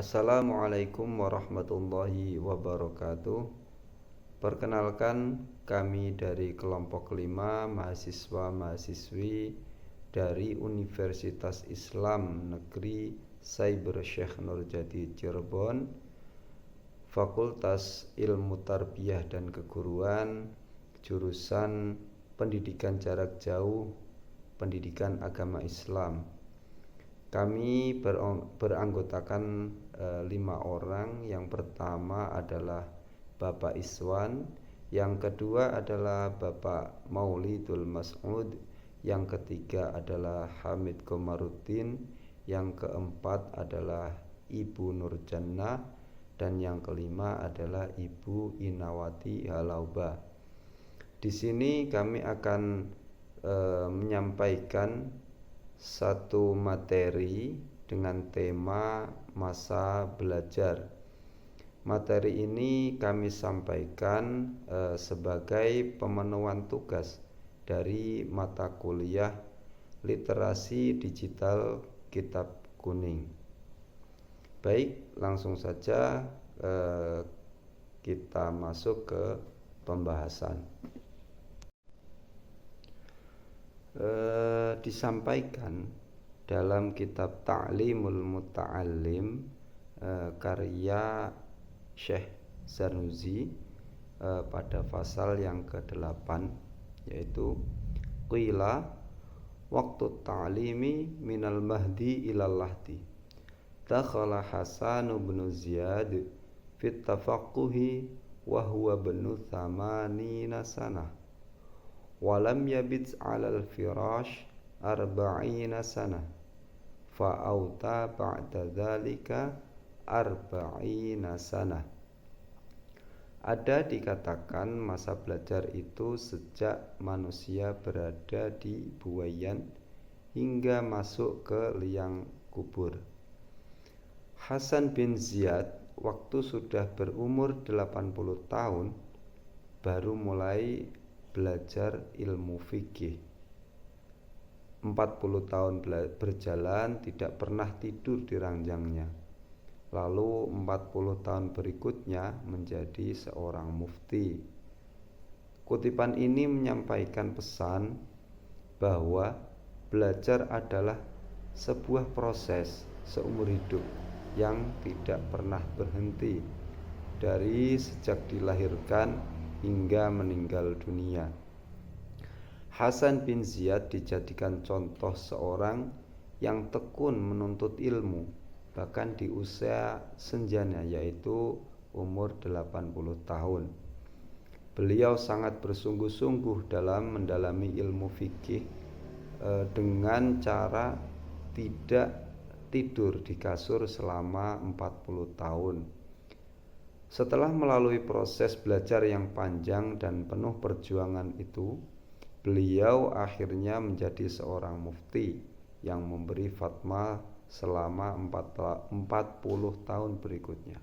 Assalamualaikum warahmatullahi wabarakatuh. Perkenalkan, kami dari kelompok 5 mahasiswa-mahasiswi dari Universitas Islam Negeri Cyber Syekh Nurjati Cirebon, Fakultas Ilmu Tarbiyah dan Keguruan, jurusan Pendidikan Jarak Jauh, Pendidikan Agama Islam. Kami beranggotakan 5 orang. Yang pertama adalah Bapak Iswan, yang kedua adalah Bapak Maulidul Mas'ud, yang ketiga adalah Hamid Komaruddin, yang keempat adalah Ibu Nurjannah, dan yang kelima adalah Ibu Inawati Halauba. Di sini kami akan menyampaikan satu materi dengan tema masa belajar. Materi ini kami sampaikan sebagai pemenuhan tugas dari mata kuliah Literasi Digital Kitab Kuning. Baik, langsung saja kita masuk ke pembahasan. Disampaikan dalam kitab Ta'limul Muta'allim karya Syekh Zarnuzi pada pasal yang ke-8, yaitu qila waktu ta'limi minal mahdi ilal lahdi dakhala Hasan bin Ziyad fit tafaqquhi wa huwa bnu thamanina sanah walam yabit 'alal firash arba'ina sanah fa'auta ba'da dzalika arba'ina sanah. Ada dikatakan masa belajar itu sejak manusia berada di buayan hingga masuk ke liang kubur. Hasan bin Ziyad waktu sudah berumur 80 tahun baru mulai belajar ilmu fikih. 40 tahun berjalan tidak pernah tidur di ranjangnya. Lalu 40 tahun berikutnya menjadi seorang mufti. Kutipan ini menyampaikan pesan bahwa belajar adalah sebuah proses seumur hidup yang tidak pernah berhenti dari sejak dilahirkan hingga meninggal dunia. Hasan bin Ziyad dijadikan contoh seorang yang tekun menuntut ilmu bahkan di usia senjanya, yaitu umur 80 tahun. Beliau sangat bersungguh-sungguh dalam mendalami ilmu fikih dengan cara tidak tidur di kasur selama 40 tahun. Setelah melalui proses belajar yang panjang dan penuh perjuangan itu, beliau akhirnya menjadi seorang mufti yang memberi fatwa selama 40 tahun berikutnya.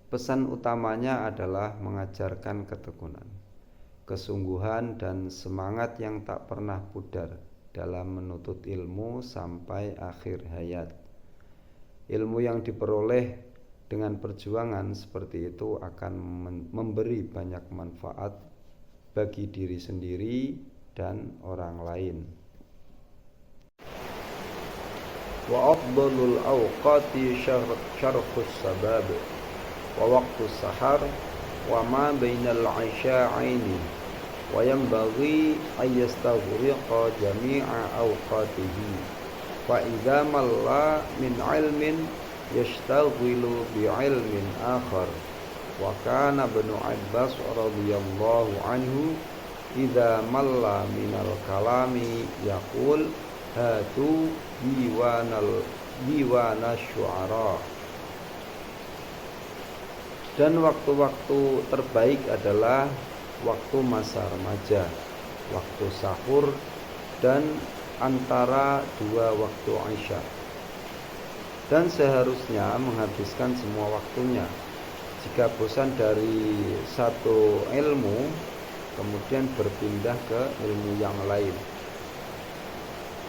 Pesan utamanya adalah mengajarkan ketekunan, kesungguhan dan semangat yang tak pernah pudar dalam menuntut ilmu sampai akhir hayat. Ilmu yang diperoleh dengan perjuangan seperti itu akan memberi banyak manfaat bagi diri sendiri dan orang lain. Wa afdalul awqati syarqus sabab wa waqtus sahar wa ma bainal 'isha'aini wa yanbaghi ay yastaghriqa jami'a awqatihi fa idza malla min 'ilmin yashtaghilu bi'ilmin akhar. Wa kana Ibnu Abbas radhiyallahu anhu idza malla minal kalami yaqul hatu diwana syu'ara. Dan waktu-waktu terbaik adalah waktu masa remaja, waktu sahur, dan antara dua waktu Isya. Dan seharusnya menghabiskan semua waktunya. Jika bosan dari satu ilmu, kemudian berpindah ke ilmu yang lain.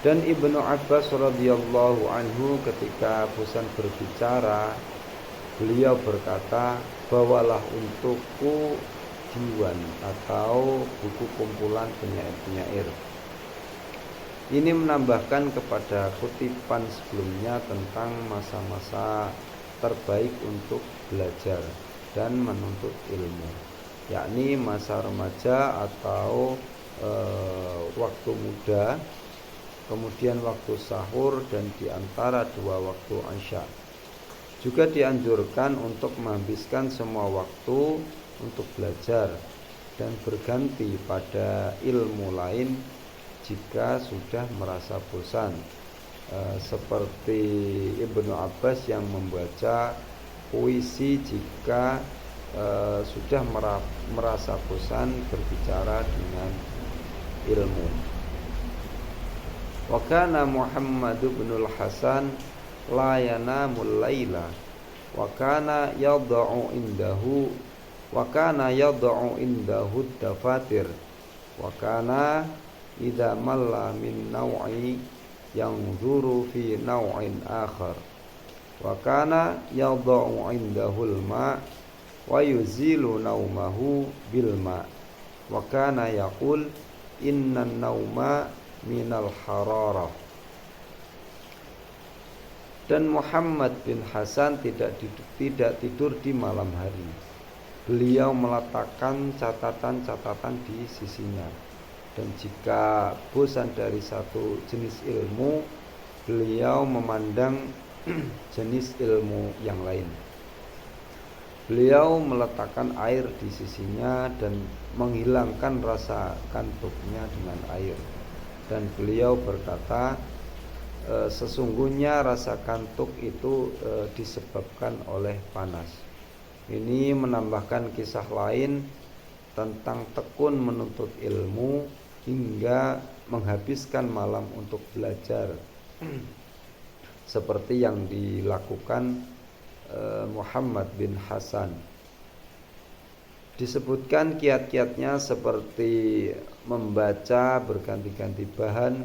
Dan Ibnu Abbas radhiyallahu anhu ketika bosan berbicara, beliau berkata, bawalah untukku diwan atau buku kumpulan penyair-penyair. Ini menambahkan kepada kutipan sebelumnya tentang masa-masa terbaik untuk belajar dan menuntut ilmu, yakni masa remaja atau waktu muda, kemudian waktu sahur, dan diantara dua waktu isya. Juga dianjurkan untuk menghabiskan semua waktu untuk belajar dan berganti pada ilmu lain jika sudah merasa bosan, seperti Ibnu Abbas yang membaca puisi jika sudah merasa bosan berbicara dengan ilmu. Wa kana Muhammad bin al-Hasan la yanamul laila wa kana yad'u indahu dafatir wa kana idza malla min naw'i yanzuru fi naw'in akhar wa kana yad'u indahu al-ma' wa yuzilu naumahu bil ma' wa kana yaqul innan nauma minal hararah. Dan Muhammad bin Hasan tidak tidur di malam hari. Beliau meletakkan catatan-catatan di sisinya, dan jika bosan dari satu jenis ilmu, beliau memandang jenis ilmu yang lain. Beliau meletakkan air di sisinya dan menghilangkan rasa kantuknya dengan air. Dan beliau berkata, sesungguhnya rasa kantuk itu disebabkan oleh panas. Ini menambahkan kisah lain tentang tekun menuntut ilmu hingga menghabiskan malam untuk belajar, seperti yang dilakukan Muhammad bin Hasan. Disebutkan kiat-kiatnya seperti membaca berganti-ganti bahan,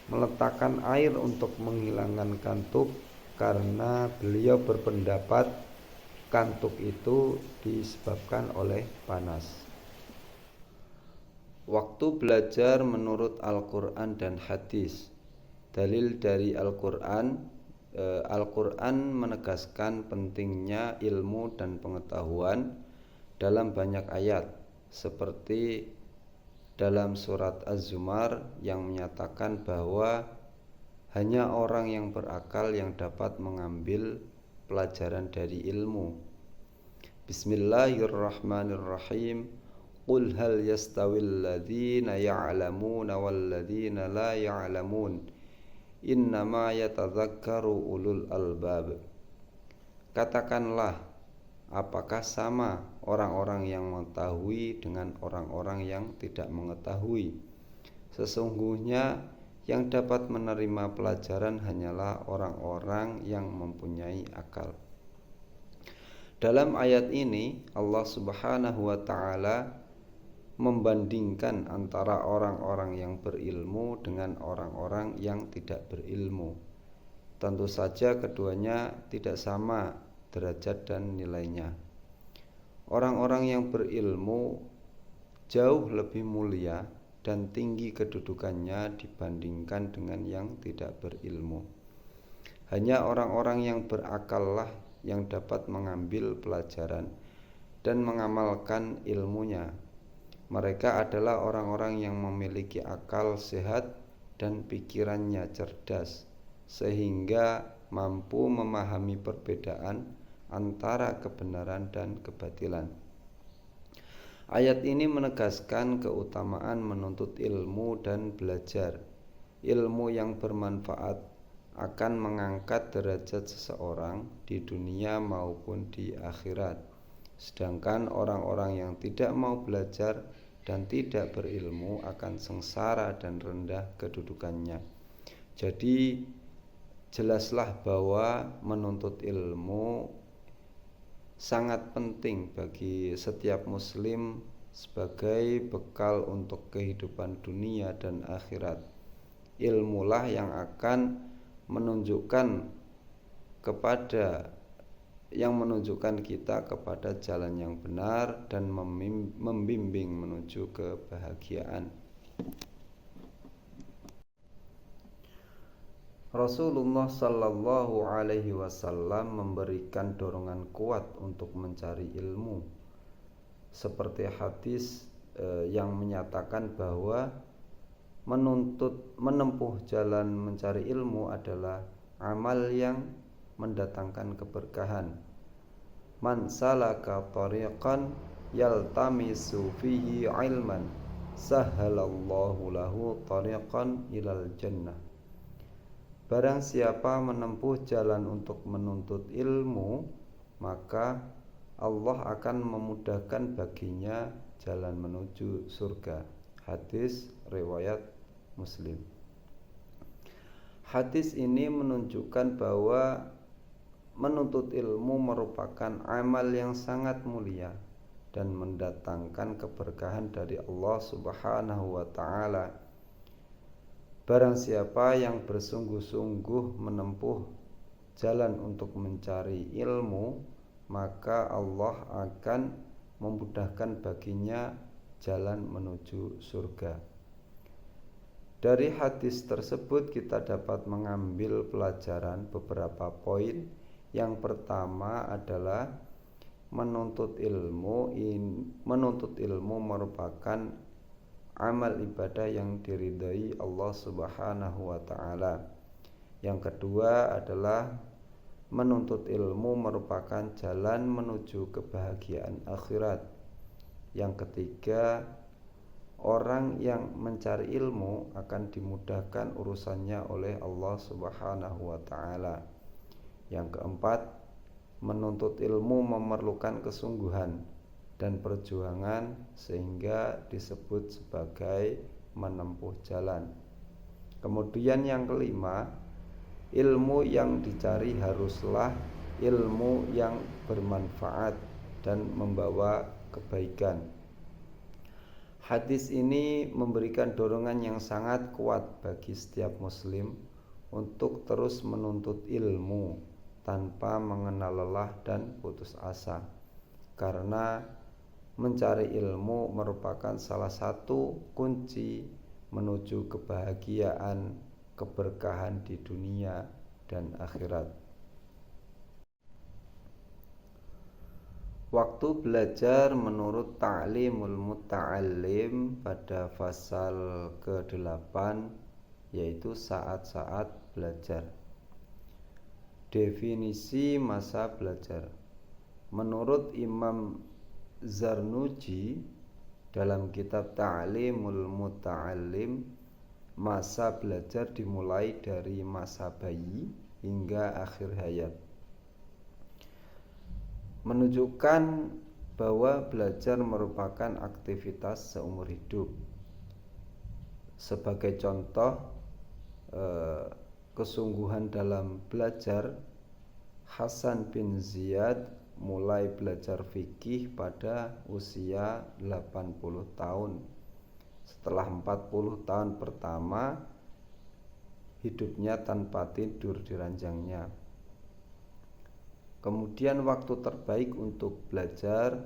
meletakkan air untuk menghilangkan kantuk, karena beliau berpendapat kantuk itu disebabkan oleh panas. Waktu belajar menurut Al-Quran dan hadis. Dalil dari Al-Quran menegaskan pentingnya ilmu dan pengetahuan dalam banyak ayat, seperti dalam surat Az-Zumar yang menyatakan bahwa hanya orang yang berakal yang dapat mengambil pelajaran dari ilmu. Bismillahirrahmanirrahim. Qul hal yastawil ladzina ya'lamuna wal ladzina la ya'lamun. Innama yatadzakkaru ulul albab. Katakanlah, apakah sama orang-orang yang mengetahui dengan orang-orang yang tidak mengetahui? Sesungguhnya yang dapat menerima pelajaran hanyalah orang-orang yang mempunyai akal. Dalam ayat ini Allah Subhanahu wa ta'ala membandingkan antara orang-orang yang berilmu dengan orang-orang yang tidak berilmu. Tentu saja keduanya tidak sama derajat dan nilainya. Orang-orang yang berilmu jauh lebih mulia dan tinggi kedudukannya dibandingkan dengan yang tidak berilmu. Hanya orang-orang yang berakallah yang dapat mengambil pelajaran dan mengamalkan ilmunya. Mereka adalah orang-orang yang memiliki akal sehat dan pikirannya cerdas, sehingga mampu memahami perbedaan antara kebenaran dan kebatilan. Ayat ini menegaskan keutamaan menuntut ilmu dan belajar. Ilmu yang bermanfaat akan mengangkat derajat seseorang di dunia maupun di akhirat. Sedangkan orang-orang yang tidak mau belajar dan tidak berilmu akan sengsara dan rendah kedudukannya. Jadi jelaslah bahwa menuntut ilmu sangat penting bagi setiap muslim sebagai bekal untuk kehidupan dunia dan akhirat. ilmulah yang akan menunjukkan kita kepada jalan yang benar dan membimbing menuju kebahagiaan. Rasulullah Sallallahu Alaihi Wasallam memberikan dorongan kuat untuk mencari ilmu, seperti hadis yang menyatakan bahwa menempuh jalan mencari ilmu adalah amal yang mendatangkan keberkahan. Man salaka tariqan yaltamisu fihi ilman sahhalallahu lahu tariqan ilal jannah. Barang siapa menempuh jalan untuk menuntut ilmu, maka Allah akan memudahkan baginya jalan menuju surga. Hadis riwayat Muslim. Hadis ini menunjukkan bahwa menuntut ilmu merupakan amal yang sangat mulia dan mendatangkan keberkahan dari Allah Subhanahu wa taala. Barang siapa yang bersungguh-sungguh menempuh jalan untuk mencari ilmu, maka Allah akan memudahkan baginya jalan menuju surga. Dari hadis tersebut kita dapat mengambil pelajaran beberapa poin. Yang pertama adalah menuntut ilmu merupakan amal ibadah yang diridhai Allah Subhanahu wa taala. Yang kedua adalah menuntut ilmu merupakan jalan menuju kebahagiaan akhirat. Yang ketiga, orang yang mencari ilmu akan dimudahkan urusannya oleh Allah Subhanahu wa taala. Yang keempat, menuntut ilmu memerlukan kesungguhan dan perjuangan sehingga disebut sebagai menempuh jalan. Kemudian yang kelima, ilmu yang dicari haruslah ilmu yang bermanfaat dan membawa kebaikan. Hadis ini memberikan dorongan yang sangat kuat bagi setiap muslim untuk terus menuntut ilmu tanpa mengenal lelah dan putus asa, karena mencari ilmu merupakan salah satu kunci menuju kebahagiaan, keberkahan di dunia dan akhirat. Waktu belajar menurut Ta'limul Muta'allim pada pasal ke-8, yaitu saat-saat belajar. Definisi masa belajar. Menurut Imam Zarnuji dalam kitab Ta'limul Muta'allim, masa belajar dimulai dari masa bayi hingga akhir hayat, menunjukkan bahwa belajar merupakan aktivitas seumur hidup. Sebagai contoh kesungguhan dalam belajar, Hasan bin Ziyad mulai belajar fikih pada usia 80 tahun. Setelah 40 tahun pertama hidupnya tanpa tidur di ranjangnya. Kemudian waktu terbaik untuk belajar,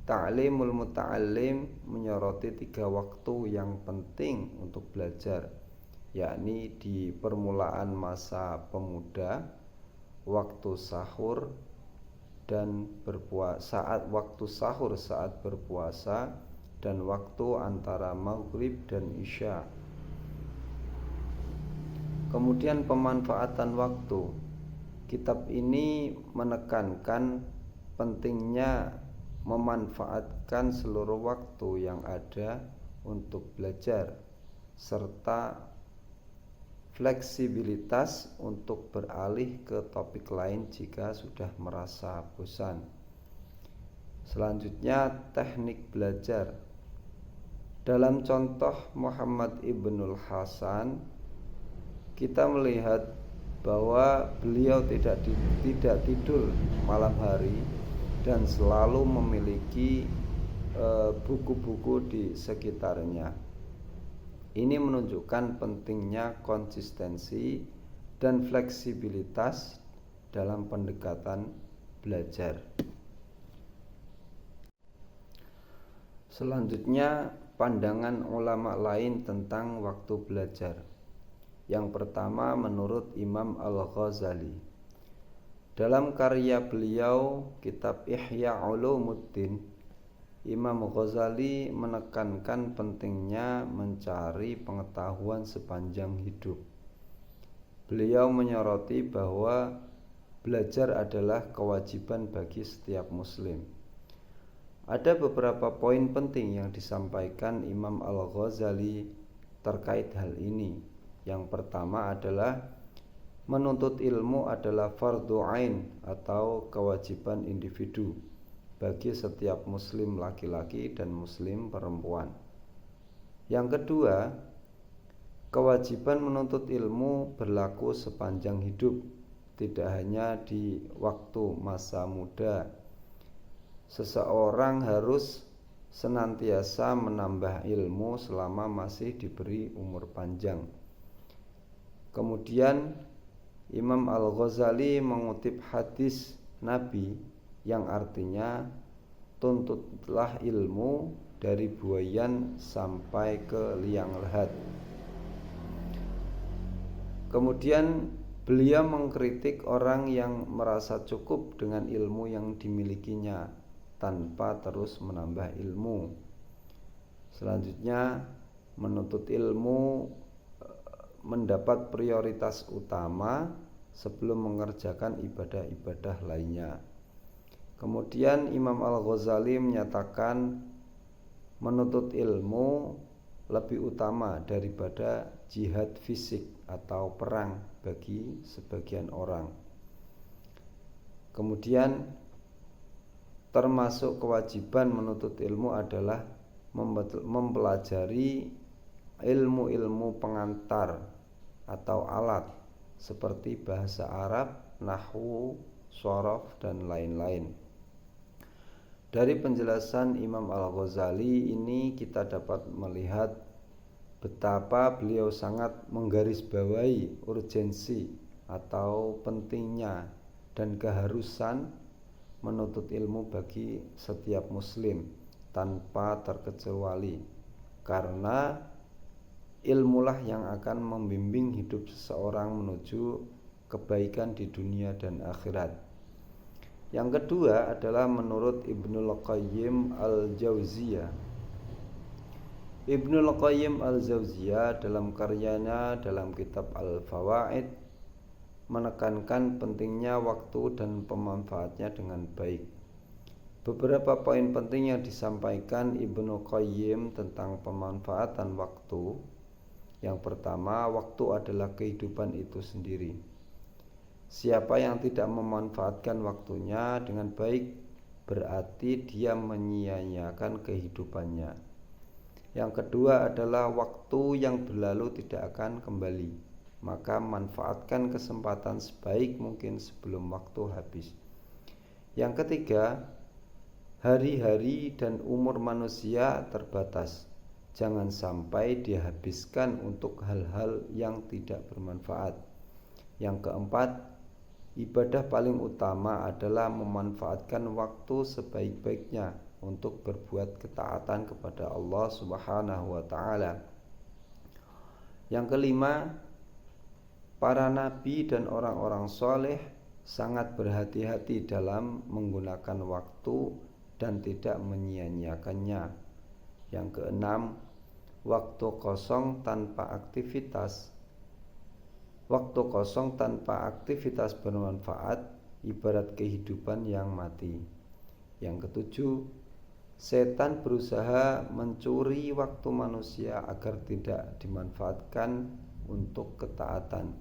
Ta'limul Muta'allim menyoroti 3 waktu yang penting untuk belajar, yakni di permulaan masa pemuda, waktu sahur dan waktu sahur saat berpuasa, dan waktu antara maghrib dan isya. Kemudian pemanfaatan waktu. Kitab ini menekankan pentingnya memanfaatkan seluruh waktu yang ada untuk belajar, serta fleksibilitas untuk beralih ke topik lain jika sudah merasa bosan. Selanjutnya, teknik belajar. Dalam contoh Muhammad Ibnul Hasan, kita melihat bahwa beliau tidak tidur malam hari dan selalu memiliki buku-buku di sekitarnya. Ini menunjukkan pentingnya konsistensi dan fleksibilitas dalam pendekatan belajar. Selanjutnya, pandangan ulama lain tentang waktu belajar. Yang pertama, menurut Imam Al-Ghazali. Dalam karya beliau, kitab Ihya Ulumuddin, Imam Ghazali menekankan pentingnya mencari pengetahuan sepanjang hidup. Beliau menyoroti bahwa belajar adalah kewajiban bagi setiap muslim. Ada beberapa poin penting yang disampaikan Imam Al-Ghazali terkait hal ini. Yang pertama adalah menuntut ilmu adalah fardhu ain atau kewajiban individu bagi setiap muslim laki-laki dan muslim perempuan. Yang kedua, kewajiban menuntut ilmu berlaku sepanjang hidup, tidak hanya di waktu masa muda. Seseorang harus senantiasa menambah ilmu selama masih diberi umur panjang. Kemudian Imam Al-Ghazali mengutip hadis Nabi yang artinya tuntutlah ilmu dari buayan sampai ke liang lahat. Kemudian beliau mengkritik orang yang merasa cukup dengan ilmu yang dimilikinya tanpa terus menambah ilmu. Selanjutnya, menuntut ilmu mendapat prioritas utama sebelum mengerjakan ibadah-ibadah lainnya. Kemudian Imam Al-Ghazali menyatakan menuntut ilmu lebih utama daripada jihad fisik atau perang bagi sebagian orang. Kemudian termasuk kewajiban menuntut ilmu adalah mempelajari ilmu-ilmu pengantar atau alat seperti bahasa Arab, nahwu, shorof, dan lain-lain. Dari penjelasan Imam Al-Ghazali ini kita dapat melihat betapa beliau sangat menggarisbawahi urgensi atau pentingnya dan keharusan menuntut ilmu bagi setiap muslim tanpa terkecuali, karena ilmulah yang akan membimbing hidup seseorang menuju kebaikan di dunia dan akhirat. Yang kedua adalah menurut Ibnul Qayyim Al-Jauziyah. Ibnul Qayyim Al-Jauziyah dalam karyanya dalam kitab Al-Fawaid menekankan pentingnya waktu dan pemanfaatnya dengan baik. Beberapa poin penting yang disampaikan Ibnu Qayyim tentang pemanfaatan waktu. Yang pertama, waktu adalah kehidupan itu sendiri. Siapa yang tidak memanfaatkan waktunya dengan baik, berarti dia menyia-nyiakan kehidupannya. Yang kedua adalah waktu yang berlalu tidak akan kembali. Maka manfaatkan kesempatan sebaik mungkin sebelum waktu habis. Yang ketiga, hari-hari dan umur manusia terbatas. Jangan sampai dihabiskan untuk hal-hal yang tidak bermanfaat. Yang keempat, ibadah paling utama adalah memanfaatkan waktu sebaik-baiknya untuk berbuat ketaatan kepada Allah Subhanahu wa ta'ala. Yang kelima, para nabi dan orang-orang soleh sangat berhati-hati dalam menggunakan waktu dan tidak menyia-nyiakannya. Yang keenam, waktu kosong tanpa aktivitas. Waktu kosong tanpa aktivitas bermanfaat ibarat kehidupan yang mati. Yang ketujuh, setan berusaha mencuri waktu manusia agar tidak dimanfaatkan untuk ketaatan.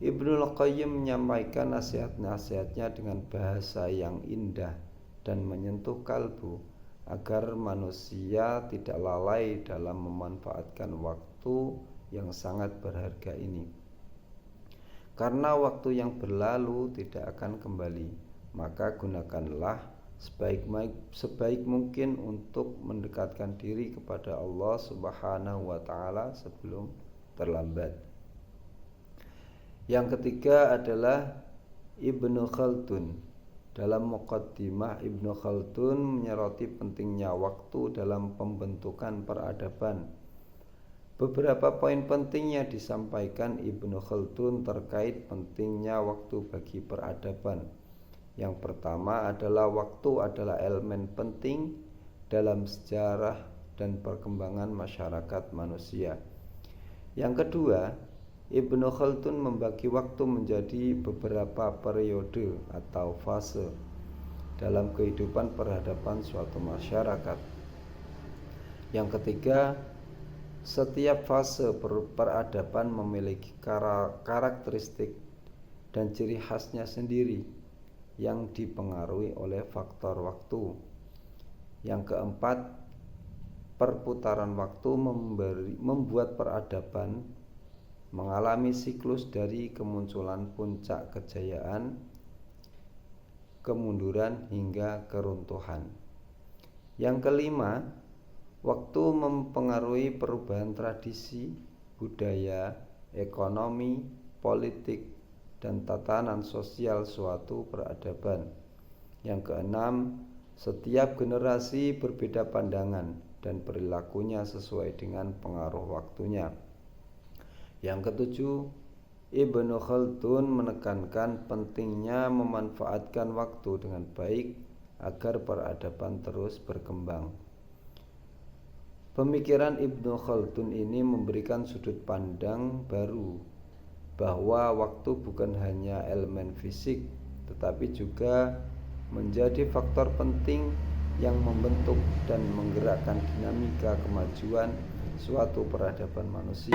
Ibnul Qayyim menyampaikan nasihat-nasihatnya dengan bahasa yang indah dan menyentuh kalbu agar manusia tidak lalai dalam memanfaatkan waktu yang sangat berharga ini. Karena waktu yang berlalu tidak akan kembali, maka gunakanlah sebaik mungkin untuk mendekatkan diri kepada Allah Subhanahu wa taala sebelum terlambat. Yang ketiga adalah Ibnu Khaldun. Dalam Muqaddimah, Ibnu Khaldun menyoroti pentingnya waktu dalam pembentukan peradaban. Beberapa poin pentingnya disampaikan Ibnu Khaldun terkait pentingnya waktu bagi peradaban. Yang pertama adalah waktu adalah elemen penting dalam sejarah dan perkembangan masyarakat manusia. Yang kedua, Ibnu Khaldun membagi waktu menjadi beberapa periode atau fase dalam kehidupan peradaban suatu masyarakat. Yang ketiga, setiap fase peradaban memiliki karakteristik dan ciri khasnya sendiri yang dipengaruhi oleh faktor waktu. Yang keempat, perputaran waktu membuat peradaban mengalami siklus dari kemunculan puncak kejayaan, kemunduran hingga keruntuhan. Yang kelima, waktu mempengaruhi perubahan tradisi, budaya, ekonomi, politik, dan tatanan sosial suatu peradaban. Yang keenam, setiap generasi berbeda pandangan dan perilakunya sesuai dengan pengaruh waktunya. Yang ketujuh, Ibnu Khaldun menekankan pentingnya memanfaatkan waktu dengan baik agar peradaban terus berkembang. Pemikiran Ibnu Khaldun ini memberikan sudut pandang baru bahwa waktu bukan hanya elemen fisik, tetapi juga menjadi faktor penting yang membentuk dan menggerakkan dinamika kemajuan suatu peradaban manusia.